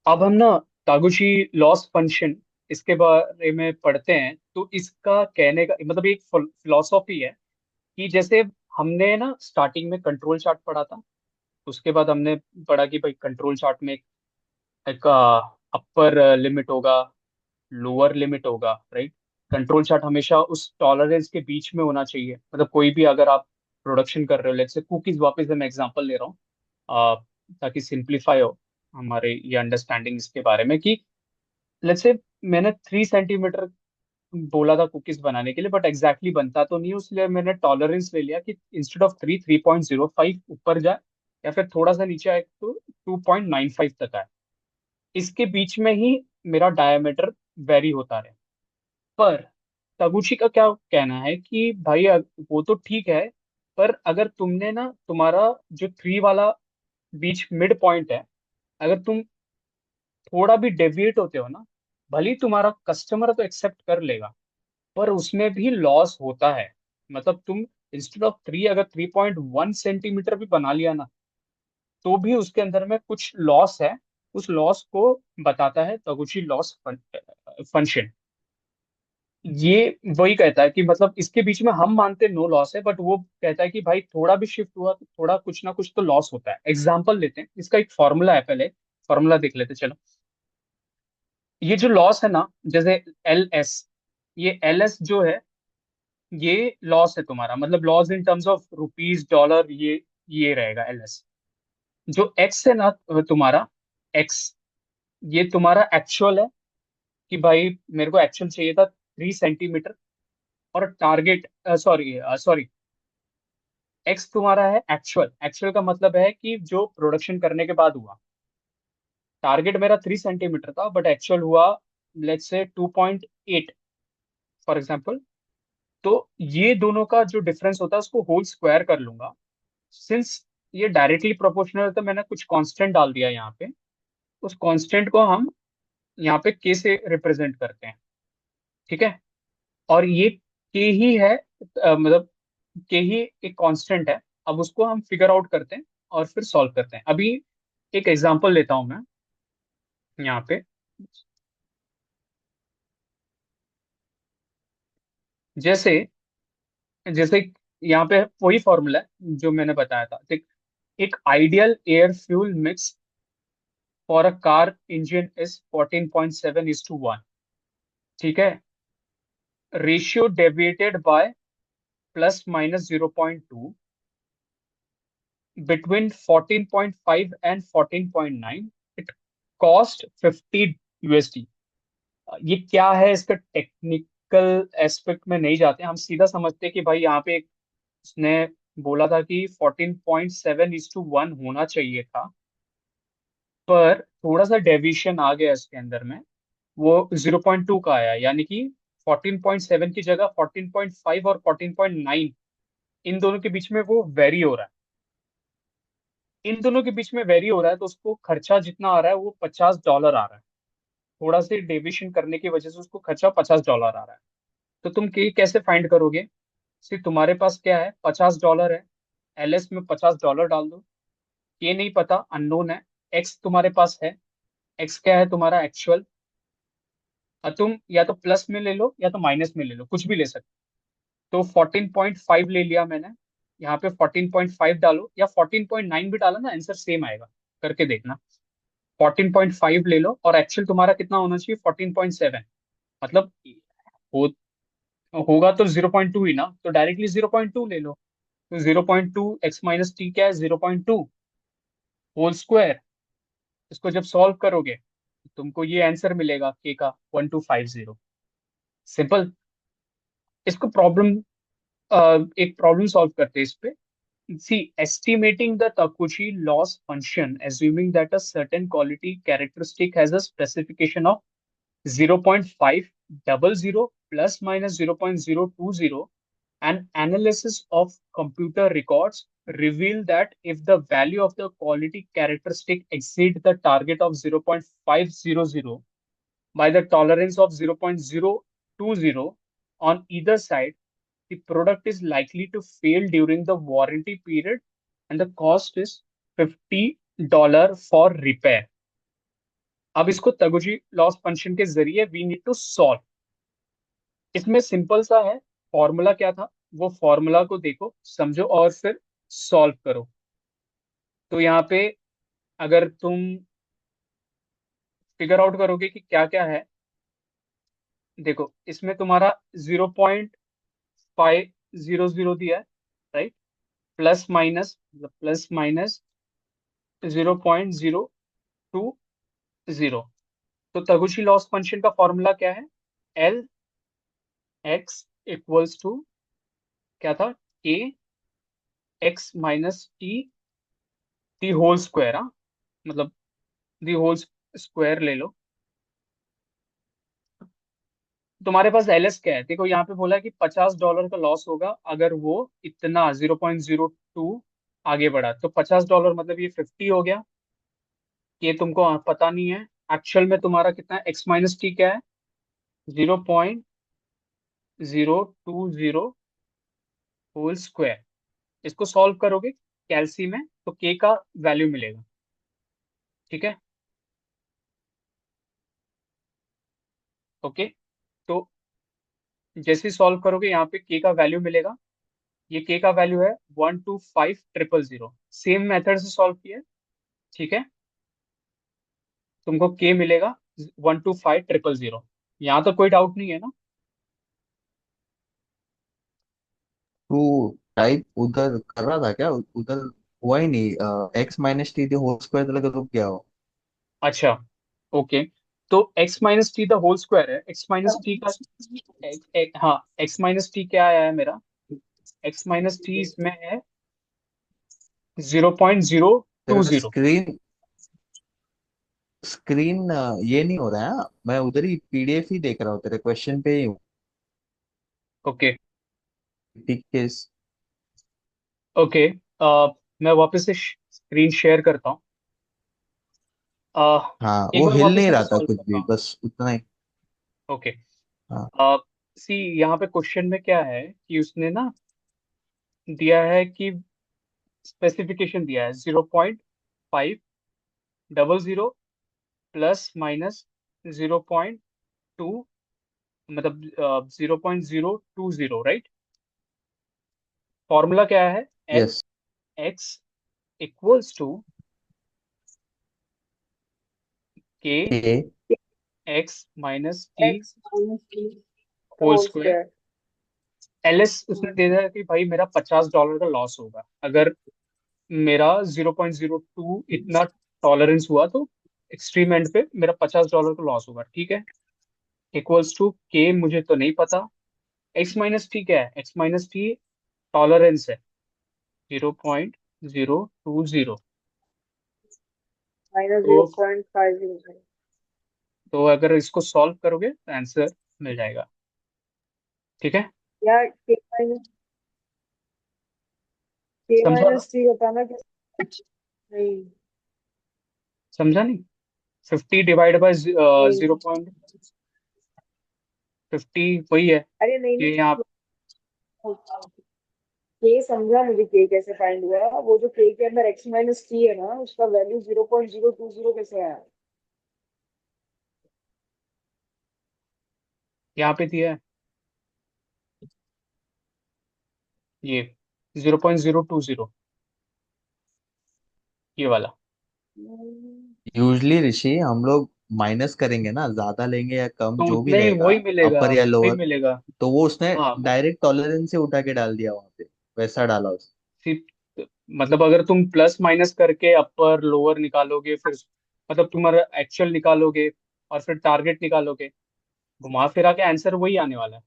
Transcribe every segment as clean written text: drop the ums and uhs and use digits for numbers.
अब हम ना तागुची लॉस फंक्शन इसके बारे में पढ़ते हैं। तो इसका कहने का मतलब एक फिलोसॉफी है कि जैसे हमने ना स्टार्टिंग में कंट्रोल चार्ट पढ़ा था। उसके बाद हमने पढ़ा कि भाई कंट्रोल चार्ट में एक अपर लिमिट होगा, लोअर लिमिट होगा, राइट। कंट्रोल चार्ट हमेशा उस टॉलरेंस के बीच में होना चाहिए। मतलब कोई भी अगर आप प्रोडक्शन कर रहे हो, लेट्स से कुकीज, वापस से मैं एग्जांपल ले रहा हूँ ताकि सिंप्लीफाई हो हमारे ये अंडरस्टैंडिंग इसके बारे में कि लेट्स से मैंने 3 सेंटीमीटर बोला था कुकीज बनाने के लिए, बट एग्जैक्टली बनता तो नहीं, इसलिए मैंने टॉलरेंस ले लिया कि इंस्टेड ऑफ 3.05 ऊपर जाए, या फिर थोड़ा सा नीचे आए तो 2.95 तक आए। इसके बीच में ही मेरा डायमीटर वेरी होता रहे। पर तगुची का क्या कहना है कि भाई वो तो ठीक है, पर अगर तुमने ना तुम्हारा जो 3 वाला बीच मिड पॉइंट है, अगर तुम थोड़ा भी डेविएट होते हो ना, भले ही तुम्हारा कस्टमर तो एक्सेप्ट कर लेगा, पर उसमें भी लॉस होता है। मतलब तुम इंस्टेड ऑफ 3 अगर 3.1 सेंटीमीटर भी बना लिया ना, तो भी उसके अंदर में कुछ लॉस है। उस लॉस को बताता है तगुची लॉस फंक्शन। ये वही कहता है कि मतलब इसके बीच में हम मानते नो लॉस है, बट वो कहता है कि भाई थोड़ा भी शिफ्ट हुआ तो थोड़ा कुछ ना कुछ तो लॉस होता है। एग्जाम्पल लेते हैं, इसका एक फॉर्मूला है, पहले फॉर्मूला देख लेते हैं, चलो। ये जो लॉस है ना, जैसे एल एस, ये एल एस जो है, ये लॉस है तुम्हारा, मतलब loss in terms of rupees dollar, ये रहेगा एल एस। जो एक्स है ना तुम्हारा, एक्स, ये तुम्हारा एक्चुअल है कि भाई मेरे को एक्चुअल चाहिए था 3 सेंटीमीटर। और टारगेट, सॉरी सॉरी, एक्स तुम्हारा है एक्चुअल। एक्चुअल का मतलब है कि जो प्रोडक्शन करने के बाद हुआ। टारगेट मेरा 3 सेंटीमीटर था, बट एक्चुअल हुआ लेट्स से 2.8 फॉर एग्जाम्पल। तो ये दोनों का जो डिफरेंस होता है उसको होल स्क्वायर कर लूंगा। सिंस ये डायरेक्टली प्रोपोर्शनल है, तो मैंने कुछ कांस्टेंट डाल दिया यहाँ पे। उस कांस्टेंट को हम यहाँ पे के से रिप्रेजेंट करते हैं, ठीक है। और ये के ही है, मतलब के ही एक कांस्टेंट है। अब उसको हम फिगर आउट करते हैं और फिर सॉल्व करते हैं। अभी एक एग्जांपल लेता हूं मैं यहाँ पे। जैसे जैसे यहाँ पे वही फॉर्मूला है जो मैंने बताया था, ठीक। एक ideal air fuel mix for a car engine is 14.7:1, ठीक है। Ratio deviated by plus minus 0.2 between 14.5 and 14.9, it cost 50 USD। ये क्या है, इसका टेक्निकल एस्पेक्ट में नहीं जाते, हम सीधा समझते हैं कि भाई यहाँ पे उसने बोला था कि 14.7:1 होना चाहिए था, पर थोड़ा सा डेविएशन आ गया इसके अंदर में, वो 0.2 का आया, यानी कि 14.7 की जगह 14.5 और 14.9, इन दोनों के बीच में वो वेरी हो रहा है। इन दोनों के बीच में वेरी हो रहा है, तो उसको खर्चा जितना आ रहा है वो $50 आ रहा है। थोड़ा से डेविएशन करने की वजह से उसको खर्चा $50 आ रहा है। तो तुम के कैसे फाइंड करोगे? सिर्फ तुम्हारे पास क्या है, $50 है। एलएस में $50 डाल दो। ये नहीं पता, अननोन है। एक्स तुम्हारे पास है, एक्स क्या है तुम्हारा एक्चुअल। और तुम या तो प्लस में ले लो या तो माइनस में ले लो, कुछ भी ले सकते हो। तो 14.5 ले लिया मैंने, यहाँ पे 14.5 डालो, या 14.9 भी डालो ना, आंसर सेम आएगा, करके देखना। 14.5 ले लो और एक्चुअल तुम्हारा कितना होना चाहिए, 14.7। मतलब हो होगा तो 0.2 ही ना, तो डायरेक्टली 0.2 ले लो। तो 0.2 एक्स माइनस टी क्या है, 0.2 होल स्क्वायर। इसको जब सॉल्व करोगे तो तुमको ये आंसर मिलेगा के का 1250। सिंपल। इसको प्रॉब्लम, एक प्रॉब्लम सॉल्व करते हैं इस पे। See, estimating the Takuchi loss function, assuming that a certain quality characteristic has a specification of 0.500 plus minus 0.020, an analysis of computer records reveal that if the value of the quality characteristic exceed the target of 0.500 by the tolerance of 0.020 on either side, the product is likely to fail during the warranty period and the cost is $50 for repair. अब इसको तगुची loss function के जरिए we need to solve. इसमें simple सा है, formula क्या था, वो फॉर्मूला को देखो समझो और फिर सॉल्व करो। तो यहाँ पे अगर तुम फिगर आउट करोगे कि क्या क्या है, देखो इसमें तुम्हारा 0.500 दिया है, right. Plus minus, plus minus 0.020। तो तगुची लॉस फंक्शन का फॉर्मूला क्या है, एल एक्स इक्वल्स टू क्या था, K x minus T, the whole square. हाँ, मतलब दी होल स्क्वायर ले लो। तुम्हारे पास एलएस क्या है, देखो यहाँ पे बोला है कि $50 का लॉस होगा अगर वो इतना 0.02 आगे बढ़ा। तो $50 मतलब ये 50 हो गया। ये तुमको पता नहीं है एक्चुअल में तुम्हारा कितना है, एक्स माइनस टी क्या है, 0.020 होल स्क्वायर। इसको सॉल्व करोगे कैलसी में तो के का वैल्यू मिलेगा। ठीक है, ओके। तो जैसे ही सॉल्व करोगे यहाँ पे के का वैल्यू मिलेगा। ये के का वैल्यू है 125,000। सेम मेथड से सॉल्व किया है, ठीक है। तुमको के मिलेगा 125,000। यहाँ तो कोई डाउट नहीं है ना। तू टाइप उधर कर रहा था क्या उधर? हुआ ही नहीं। X minus T whole square लगा तो क्या हो? अच्छा, ओके। तो x minus T the whole square है, x माइनस टी का हाँ, x माइनस टी क्या आया है मेरा, x माइनस टी इसमें है जीरो पॉइंट जीरो टू तेरा जीरो स्क्रीन स्क्रीन ये नहीं हो रहा है। मैं उधर ही पीडीएफ ही देख रहा हूँ, तेरे क्वेश्चन पे ही हूँ। ओके, ठीक है। ओके। मैं वापस से स्क्रीन शेयर करता हूँ। हाँ, एक वो बार हिल वापस नहीं से मैं रहा था सॉल्व कुछ करता भी, हूँ। बस उतना ही। ओके। हाँ। सी यहाँ पे क्वेश्चन में क्या है कि उसने ना दिया है कि स्पेसिफिकेशन दिया है 0.500 प्लस माइनस 0.2, मतलब 0.020, राइट। फॉर्मूला क्या है, L yes. X equals to K A. X minus T X minus T whole whole square. Square. L S उसने दे दिया कि भाई मेरा $50 का लॉस होगा अगर मेरा 0.02 इतना टॉलरेंस हुआ, तो एक्सट्रीम एंड पे मेरा $50 का लॉस होगा, ठीक है। इक्वल्स टू के मुझे तो नहीं पता, एक्स माइनस टी क्या है, एक्स माइनस टी टॉलरेंस है 0.020। माइनस तो 0.500। अगर इसको सॉल्व करोगे तो आंसर मिल जाएगा, ठीक है। यार के समझा ना, माइनस टी बताना कैसे? नहीं। समझा नहीं। 50 डिवाइड बाय नहीं। 0.50 वही है अरे नहीं कि यहाँ। नहीं, के समझा मुझे, के कैसे फाइंड हुआ? वो जो के के अंदर एक्स माइनस टी है ना, उसका वैल्यू 0.020 कैसे आया? यहाँ पे दिया है ये 0.020, ये वाला। यूजली ऋषि हम लोग माइनस करेंगे ना, ज्यादा लेंगे या कम तो जो भी उतने ही रहेगा, वही मिलेगा, अपर या वही लोअर। मिलेगा। तो वो उसने हाँ, डायरेक्ट टॉलरेंस से उठा के डाल दिया वहां पे, वैसा डाला उसने। सिर्फ मतलब अगर तुम प्लस माइनस करके अपर लोअर निकालोगे, फिर मतलब तुम्हारा एक्चुअल निकालोगे और फिर टारगेट निकालोगे, घुमा फिरा के आंसर वही आने वाला है।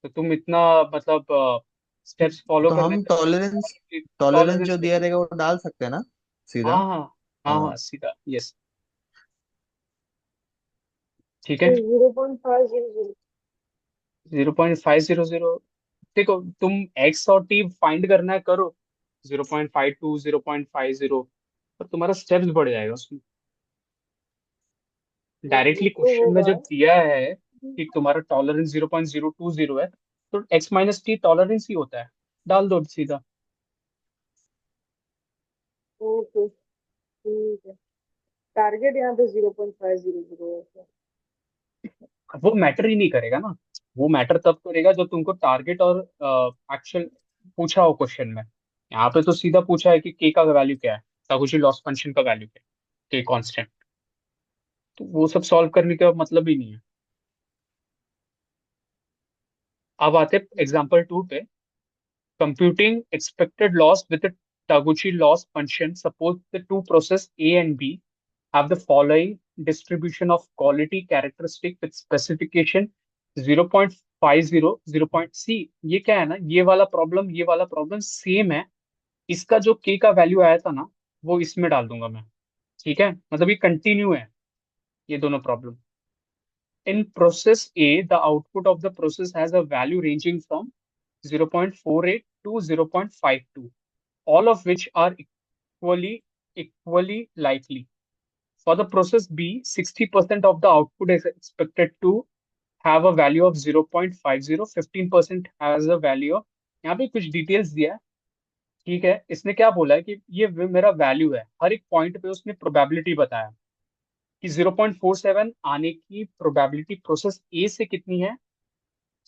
तो तुम इतना मतलब स्टेप्स फॉलो तो करने हम से टॉलरेंस टॉलरेंस टॉलरेंस जो दिया लेना। रहेगा वो डाल सकते हैं ना, सीधा। हाँ हाँ, हाँ हाँ। हाँ, सीधा यस, ठीक है। 0.500। 0.500, देखो तुम एक्स और टी फाइंड करना है, करो 0.52, 0.50, और तुम्हारा स्टेप्स बढ़ जाएगा उसमें। वो डायरेक्टली तो क्वेश्चन में होगा। जो दिया है कि तुम्हारा टॉलरेंस 0.020 है, तो एक्स माइनस टी टॉलरेंस ही होता है, डाल दो सीधा। ओके, ठीक है। टारगेट यहाँ पे 0.500 है। वो मैटर ही नहीं करेगा ना। वो मैटर तब करेगा जब तुमको टारगेट और एक्चुअल पूछा हो क्वेश्चन में। यहाँ पे तो सीधा पूछा है कि के का वैल्यू क्या है, ताकुची लॉस फंक्शन का वैल्यू क्या है, के कांस्टेंट। तो वो सब सॉल्व करने का मतलब ही नहीं है। अब आते एग्जाम्पल 2 पे। Computing expected loss with a Taguchi loss function. Suppose the two process A and B have the following distribution of quality characteristic with specification 0.50 0. C ये क्या है ना, ये वाला प्रॉब्लम सेम है। इसका जो K का वैल्यू आया था ना, वो इसमें डाल दूंगा मैं। ठीक है, मतलब ये कंटिन्यू है, ये दोनों problem. In process A, the output of the process has a value ranging from 0.48 to 0.52, all of which are equally likely. For the process B, 60% of the output is expected to have a value of 0.50, 15% has a value of, यहाँ पे कुछ details दिया है। ठीक है, इसने क्या बोला है कि ये मेरा वैल्यू है, हर एक पॉइंट पे उसने प्रोबेबिलिटी बताया कि 0.47 आने की प्रोबेबिलिटी प्रोसेस ए से कितनी है,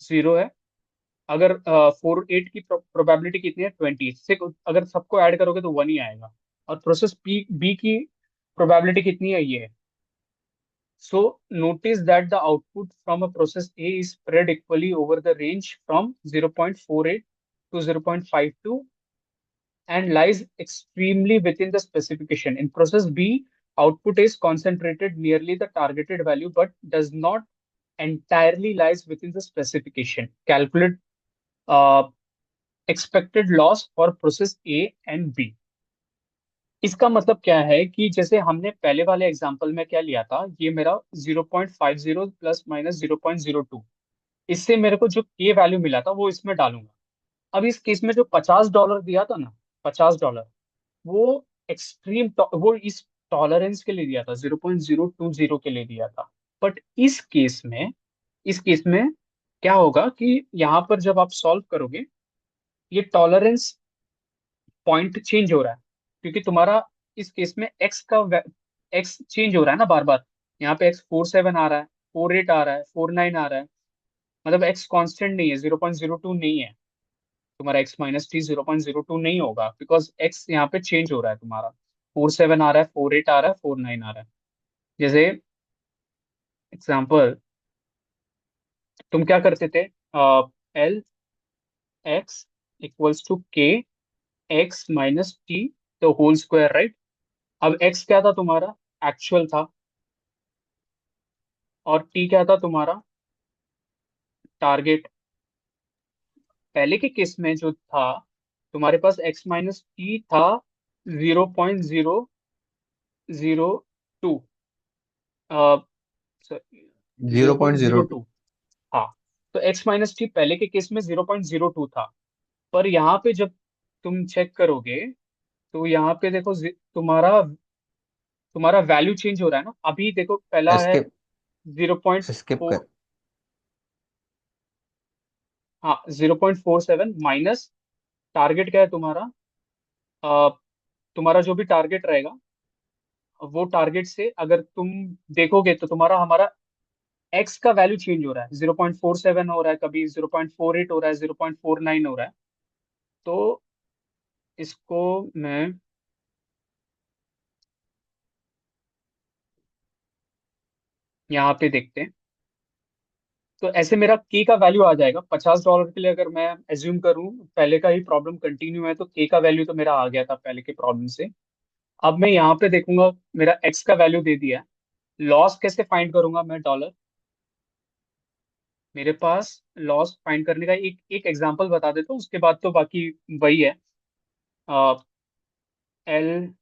0 है। अगर 48 की प्रोबेबिलिटी कितनी है, 20 से, अगर सबको ऐड करोगे तो 1 ही आएगा। और प्रोसेस बी बी की प्रोबेबिलिटी कितनी है, ये है। So notice that the output from a process A is spread equally over the range from 0.48 to 0.52 and lies extremely within the specification. In process B, output is concentrated nearly the targeted value but does not entirely lies within the specification. Calculate uh, expected loss for process A and B. इसका मतलब क्या है कि जैसे हमने पहले वाले example में क्या लिया था, ये मेरा 0.50 प्लस माइनस 0.02, इससे मेरे को जो के वैल्यू मिला था वो इसमें डालूंगा। अब इस केस में जो $50 दिया था ना, $50, वो वो इस टॉलरेंस के लिए दिया था, 0.020 के लिए दिया था। बट इस केस में क्या होगा कि यहाँ पर जब आप सॉल्व करोगे, ये टॉलरेंस पॉइंट चेंज हो रहा है, क्योंकि तुम्हारा इस केस में एक्स चेंज हो रहा है ना बार बार। यहाँ पे X47 आ रहा है, 48 आ रहा है, 49 आ रहा है। मतलब एक्स कांस्टेंट नहीं है, 0.02 नहीं है। तुम्हारा x-t 0.02 नहीं होगा, बिकॉज एक्स यहाँ पे चेंज हो रहा है तुम्हारा। 47 आ रहा है, 48 आ रहा है, 49 आ रहा है। जैसे एग्जाम्पल, तुम क्या करते थे, एल एक्स इक्वल्स टू के एक्स माइनस टी, तो होल स्क्वायर, राइट। अब एक्स क्या था तुम्हारा, एक्चुअल था। और टी क्या था तुम्हारा, टारगेट। पहले के केस में जो था, तुम्हारे पास एक्स माइनस टी था 0.002, zero zero point point zero zero two हाँ, तो एक्स माइनस टी पहले के केस में 0.02 था। पर यहाँ पे जब तुम चेक करोगे, तो यहाँ पे देखो तुम्हारा तुम्हारा वैल्यू चेंज हो रहा है ना। अभी देखो पहला है स्किप स्किप 0.4, कर। हाँ 0.47 माइनस टारगेट क्या है तुम्हारा। अ, तुम्हारा जो भी टारगेट रहेगा, वो टारगेट से अगर तुम देखोगे तो तुम्हारा हमारा एक्स का वैल्यू चेंज हो रहा है, 0.47 हो रहा है, कभी 0.48 हो रहा है, 0.49 हो रहा है। तो इसको मैं यहाँ पे देखते हैं। तो ऐसे मेरा के का वैल्यू आ जाएगा $50 के लिए। अगर मैं एज्यूम करूं पहले का ही प्रॉब्लम कंटिन्यू है, तो के का वैल्यू तो मेरा आ गया था पहले के प्रॉब्लम से। अब मैं यहाँ पे देखूंगा, मेरा एक्स का वैल्यू दे दिया है। लॉस कैसे फाइंड करूंगा मैं, डॉलर। मेरे पास लॉस फाइंड करने का एक एक एग्जांपल बता देता हूँ, उसके बाद तो बाकी वही है। एल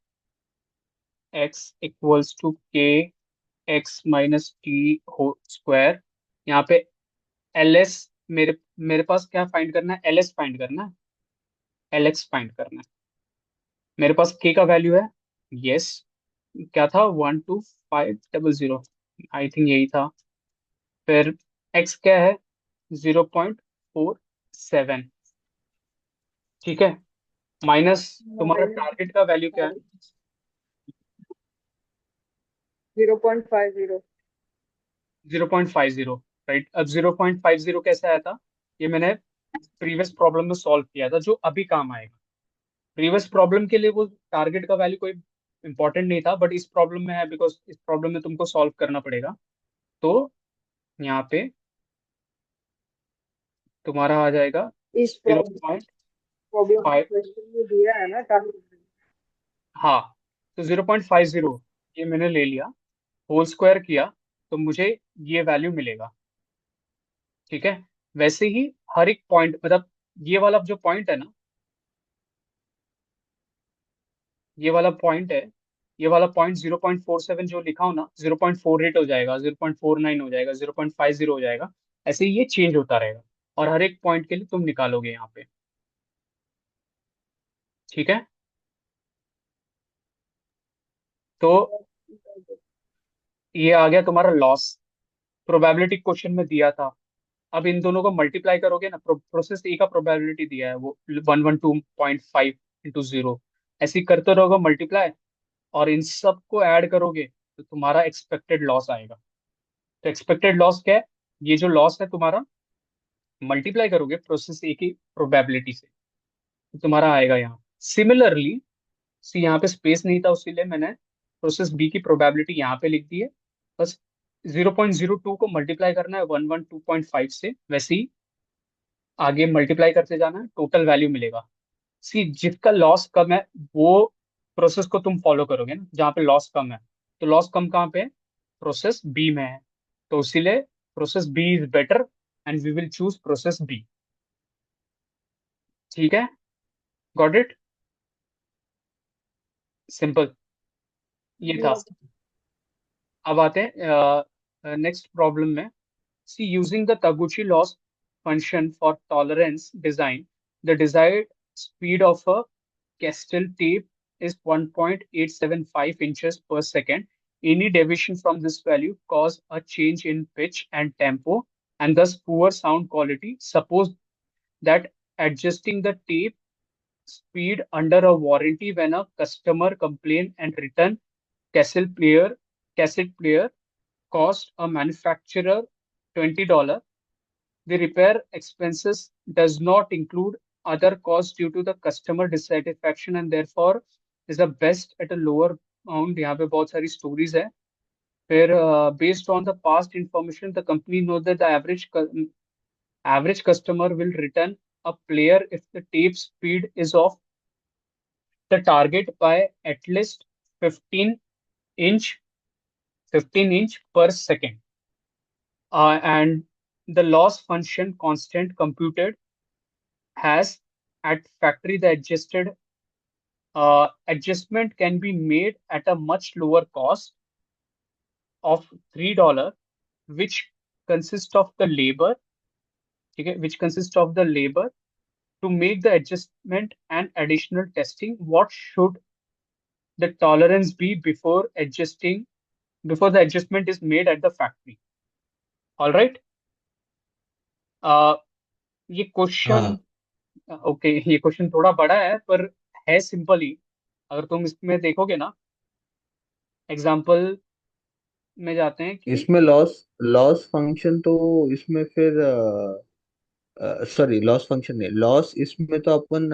एक्स इक्वल्स टू के एक्स माइनस टी हो स्क्वायर। यहाँ पे एल एस, मेरे मेरे पास क्या फाइंड करना है, एल एस फाइंड करना है, एल एक्स फाइंड करना है। मेरे पास के का वैल्यू है, यस, क्या था, 12500, आई थिंक यही था। फिर एक्स क्या है, 0.47, ठीक है। माइनस तुम्हारा टारगेट का वैल्यू क्या है, 0.50। 0.50, राइट। अब 0.50 कैसे आया था? ये मैंने प्रीवियस प्रॉब्लम में सॉल्व किया था, जो अभी काम आएगा। प्रीवियस प्रॉब्लम के लिए वो टारगेट का वैल्यू कोई इंपॉर्टेंट नहीं था, बट इस प्रॉब्लम में है, बिकॉज इस प्रॉब्लम में तुमको सॉल्व करना पड़ेगा। तो यहाँ पे तुम्हारा आ जाएगा इस zero problem point problem five question में दिया है ना टारगेट। हाँ, तो 0.50 ये मैंने ले लिया, होल स्क्वायर किया, तो मुझे ये वैल्यू मिलेगा। ठीक है। वैसे ही हर एक पॉइंट, मतलब ये वाला जो पॉइंट है ना, ये वाला पॉइंट है, ये वाला पॉइंट 0.47 जो लिखा हो ना, 0.48 हो जाएगा, 0.49 हो जाएगा, 0.50 हो जाएगा। ऐसे ही ये चेंज होता रहेगा, और हर एक पॉइंट के लिए तुम निकालोगे यहाँ पे। ठीक है। तो ये आ गया तुम्हारा लॉस, प्रोबेबिलिटी क्वेश्चन में दिया था। अब इन दोनों को मल्टीप्लाई करोगे ना, प्रोसेस ए का प्रोबेबिलिटी दिया है वो 112.5 × 0, ऐसे ही करते रहोगे मल्टीप्लाई, और इन सब को ऐड करोगे तो तुम्हारा एक्सपेक्टेड लॉस आएगा। तो एक्सपेक्टेड लॉस क्या है? ये जो लॉस है तुम्हारा, मल्टीप्लाई करोगे प्रोसेस ए की प्रोबेबिलिटी से, तो तुम्हारा आएगा यहाँ। सिमिलरली, सी यहाँ पे स्पेस नहीं था, उसीलिए मैंने प्रोसेस बी की प्रोबेबिलिटी यहाँ पे लिख दी है। बस 0.02 को मल्टीप्लाई करना है 112.5 से, वैसे ही आगे मल्टीप्लाई करते जाना है, टोटल वैल्यू मिलेगा। सी जिसका लॉस कम है, वो प्रोसेस को तुम फॉलो करोगे ना, जहाँ पे लॉस कम है। तो लॉस कम कहाँ पे है? प्रोसेस बी में है। तो इसीलिए process B is better, and we will choose process B. ठीक है, गॉट इट, सिंपल, ये था। अब आते हैं नेक्स्ट प्रॉब्लम में। C using the Taguchi loss function for tolerance design, the desired speed of a Castile tape is 1.875 inches per second. Any deviation from this value cause a change in pitch and tempo, and thus poor sound quality. Suppose that adjusting the tape speed under a warranty when a customer complain and return cassette player cassette player cost a manufacturer $20. The repair expenses does not include other costs due to the customer dissatisfaction and therefore is the best at a lower amount. यहाँ पे बहुत सारी stories है। फिर based on the past information, the company knows that the average customer will return a player if the tape speed is off the target by at least 15 inch 15 inch per second. And the loss function constant computed has at factory the adjustment can be made at a much lower cost of $3, which consists of the labor, okay, which consists of the labor to make the adjustment and additional testing. What should the tolerance be before the adjustment is made at the factory? All right. ये question, हाँ, okay, ये question थोड़ा बड़ा है, पर है simple ही। अगर तुम इसमें देखोगे ना, एग्जाम्पल में जाते हैं कि इसमें लॉस लॉस फंक्शन तो इसमें फिर सॉरी, लॉस फंक्शन नहीं, लॉस इसमें तो अपन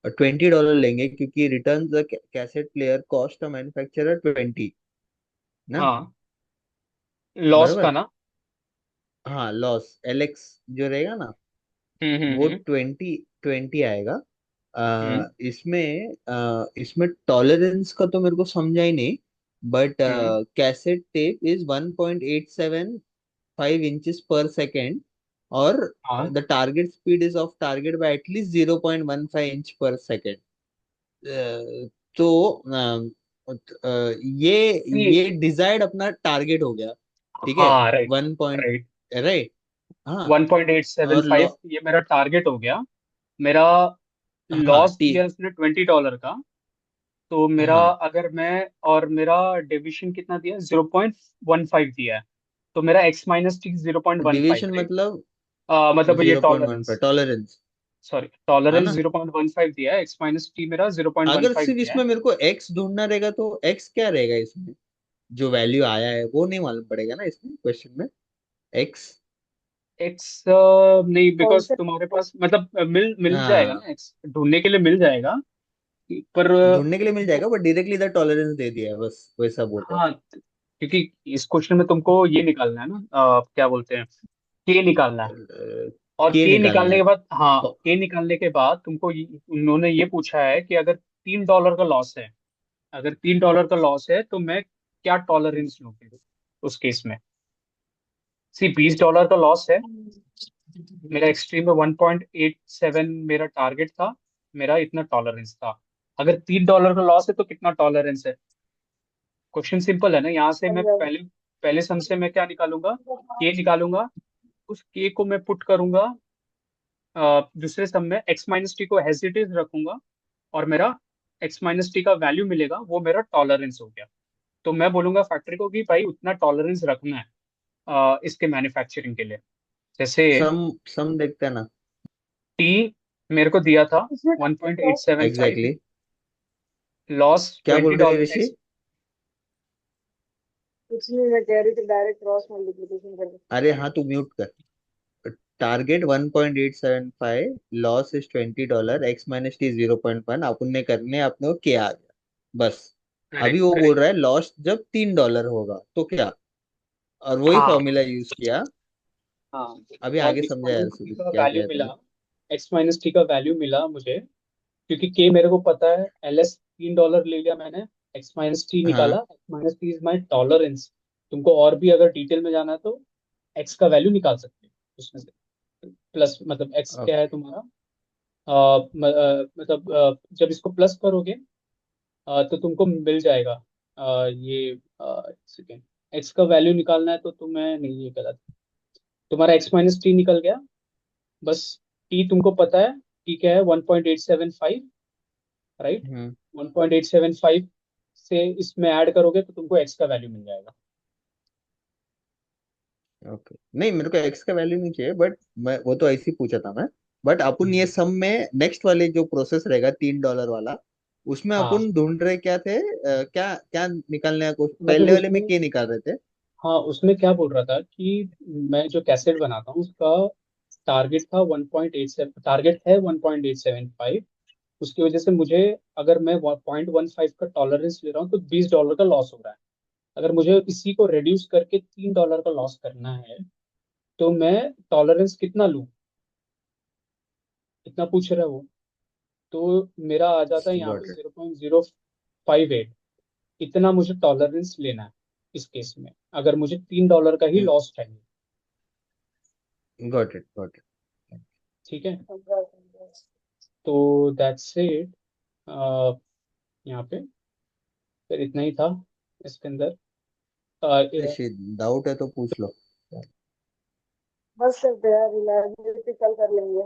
$20 लेंगे, क्योंकि return the cassette player cost the manufacturer 20 ना, हाँ, लॉस का बराबर। ना। हाँ, लॉस LX जो रहेगा ना, वो हम्म। 20 आएगा। हम्म इसमें टॉलरेंस का तो मेरे को समझा ही नहीं, but hmm cassette tape is 1.875 inches पर सेकेंड, और हाँ, the target speed is of target bye at least 0.15 inch पर सेकेंड। तो ये नहीं, ये डिजायर्ड अपना टारगेट हो गया, ठीक है। हाँ, राइट, 1 पॉइंट, राइट। राइट। हाँ, और 1.875 ये मेरा टारगेट हो गया। मेरा हाँ लॉस दिया उसने $20 का। तो मेरा, हाँ, अगर मैं, और मेरा डेविएशन कितना दिया, 0.15 दिया है। तो मेरा x - t 0.15, डिविएशन राइट। मतलब मतलब ये 0.15 टॉलरेंस, टॉलरेंस, सॉरी, है टॉलरेंस ना। 0.15 दिया है, x - t मेरा अगर 0.15 सिर्फ दिया है। इसमें मेरे को एक्स ढूंढना रहेगा तो एक्स क्या रहेगा इसमें? जो वैल्यू आया है वो नहीं मालूम पड़ेगा ना इसमें क्वेश्चन में? एक्स। एक्स नहीं, कौन बिकॉज से? तुम्हारे पास मतलब मिल मिल जाएगा हाँ, ना, एक्स ढूंढने के लिए मिल जाएगा। पर ढूंढने के लिए मिल जाएगा, बट डायरेक्टली इधर टॉलरेंस दे दिया है, बस वैसा बोल रहा हाँ, क्योंकि इस क्वेश्चन में तुमको ये निकालना है ना, क्या बोलते हैं, के निकालना है। हूँ। और के के निकालना निकालने है। के बाद, हाँ, क- के निकालने के बाद तुमको उन्होंने ये पूछा है कि अगर $3 का लॉस है, अगर $3 का लॉस है तो मैं क्या टॉलरेंस लूँ फिर उस केस में। सी, $20 का लॉस है, मेरा एक्सट्रीम में 1.87 मेरा टारगेट था, मेरा इतना टॉलरेंस था। अगर $3 का लॉस है तो कितना टॉलरेंस है। क्वेश्चन सिंपल है ना, यहाँ से मैं समझा। पहले पहले सम से मैं क्या निकालूंगा, के निकालूंगा। उस के को मैं पुट करूंगा दूसरे सम में, एक्स माइनस टी को हेजिटेज रखूंगा, और मेरा एक्स माइनस टी का वैल्यू मिलेगा, वो मेरा टॉलरेंस हो गया। तो मैं बोलूंगा फैक्ट्री को कि भाई उतना टॉलरेंस रखना है इसके मैन्युफैक्चरिंग के लिए। जैसे सम सम देखते हैं ना। टी मेरे को दिया था इसमें one point eight cross seven five exactly exactly. Loss क्या ट्वेंटी बोल रहे हैं डॉलर ऋषि? कुछ नहीं, मैं कह रही थी डायरेक्ट क्रॉस मल्टीप्लिकेशन कर। अरे हाँ, तू म्यूट कर। Target 1.875, loss is $20, x minus T 0.1, अपन ने करने अपने को क्या आ गया बस। अभी करेक्ट वो बोल करेक्ट। रहा है लॉस जब $3 होगा तो क्या, और वही हाँ फॉर्मूला यूज किया। हाँ। अभी और आगे एक्स समझा यार माइनस टी सुबीर का क्या वैल्यू कह रहे मिला, हैं। एक्स माइनस टी का वैल्यू मिला मुझे, क्योंकि के मेरे को पता है, एल एस $3 ले लिया मैंने, एक्स माइनस टी निकाला, हाँ। X minus T is my tolerance. तुमको और भी अगर डिटेल में जाना है तो एक्स का वैल्यू निकाल सकते हो उसमें से। प्लस मतलब एक्स क्या है ओके। तुम्हारा, मतलब जब इसको प्लस करोगे तो तुमको मिल जाएगा ये सेकेंड, एक्स का वैल्यू निकालना है तो तुम्हें नहीं, ये गलत, तुम्हारा एक्स माइनस टी निकल गया। बस टी तुमको पता है, टी क्या है, 1.875, राइट। हम्म। 1.875 से इसमें ऐड करोगे तो तुमको एक्स का वैल्यू मिल जाएगा। ओके, नहीं मेरे को एक्स का वैल्यू नहीं चाहिए, बट मैं वो तो ऐसे ही पूछा था मैं। बट अपन ये हम्म। सम में नेक्स्ट वाले जो प्रोसेस रहेगा $3 वाला, उसमें हाँ अपन ढूंढ रहे क्या थे, क्या क्या निकालने का मतलब पहले वाले में उसमें, क्या निकाल रहे थे? हाँ उसमें क्या बोल रहा था कि मैं जो कैसेट बनाता हूँ उसका टारगेट था 1.87, टारगेट है 1.875। उसकी वजह से मुझे, अगर मैं 0.15 का टॉलरेंस ले रहा हूँ तो $20 का लॉस हो रहा है। अगर मुझे इसी को रिड्यूस करके $3 का लॉस करना है तो मैं टॉलरेंस कितना लूँ, इतना पूछ रहा है वो। तो मेरा आ जाता है यहाँ पे गॉट इट। 0.058, इतना मुझे टॉलरेंस लेना है इस केस में, अगर मुझे $3 का ही लॉस चाहिए। Got it, got it. ठीक है, समझा समझा। तो दैट्स इट यहाँ पे, फिर इतना ही था इसके अंदर। ऐसे डाउट है तो पूछ लो। बस करते हैं, रिलायबिलिटी कल कर लेंगे।